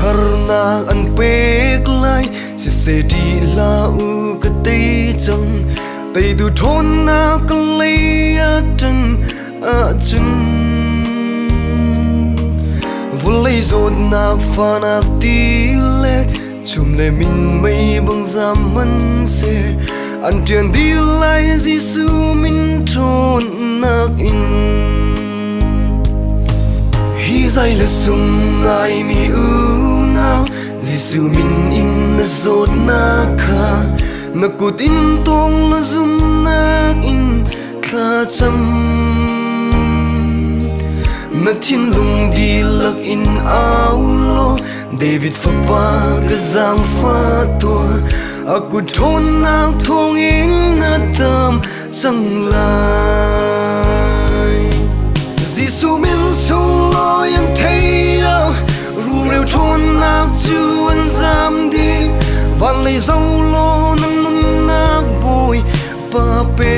harnak an pek lai si se di la u ka tei chang tei du thon na ka lei a tang a chun Vawlei Zawtnak fahnak tilet Chum le minmei bang zaam hmanhseh an tian di lai Giêsu min thon nak in hi zai la sung ai mi u nang Giêsu min in na Zawtnak na kut in tong la Zumhnak in thla cham na thiên lung đi lắc in áo lo David fapa ka zaangfah tuah aku thon nak thong in na tam cang lai Giêsu min sung lo yang thấy ru rêu thon nak chu an zaam đi Vawlei dâu lo nang nun nak bôi pa pe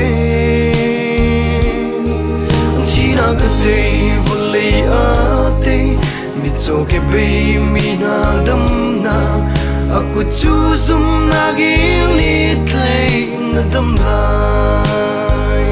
chỉ na ka tei Vawlei a tei mi cho ke be mi na dam na aku chu Zumhnak li Tleih na dam lai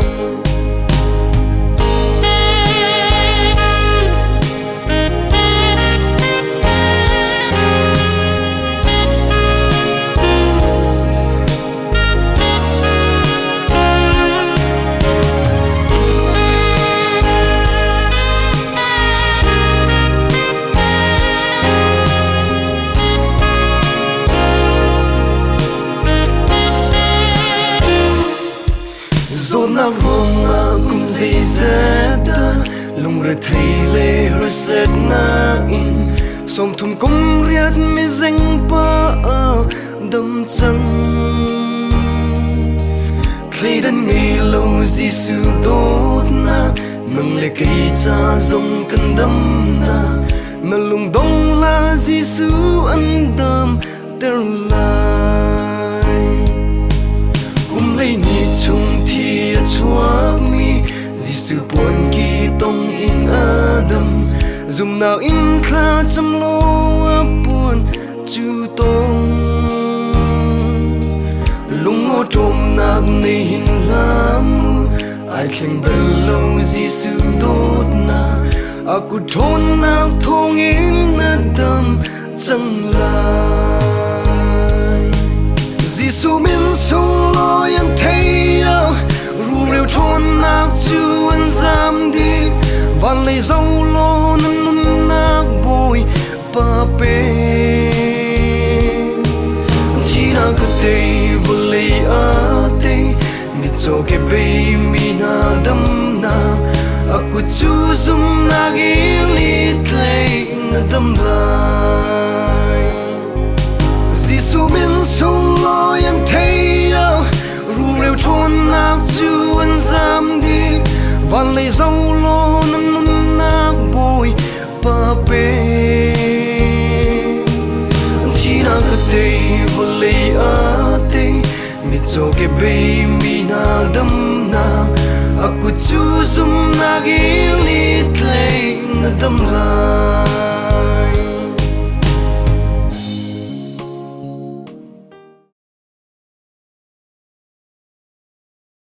Zawtnak ruangah kum zeizat lung ra Tleih reset nak in Somthum kum riat mi zeng pa dam cang Tleih dan ngei lo Giêsu Zawtnak nang le kei cha zong kan dam na lung dong la Giêsu an dam ter lai kum lei ni chung thi chuak mi Giêsu puan ki tong in adam Zumhnak in thla cham lo a puan chu tong lung o tom nak nei hin lam ai thleng bel lo Giêsu Zawtnak aku thon nak thong in adam cang lai Giêsu min sung lo yang thấy ru rêu thon nak chu an zaam đi Vawlei dâu lo nang nun nak bôi pa pe chỉ na ka tei Vawlei a tei mi cho ke be mi na dam na aku chu Zumhnak li Tleih na dam lai Giêsu min sung lo yang thấy ru rêu thon nak chu an zaam đi Vawlei dâu lo nang nun nak bôi pa pe chỉ na ka tei Vawlei a tei mi cho ke be mi na dam na aku chu Zumhnak li Tleih na dam lai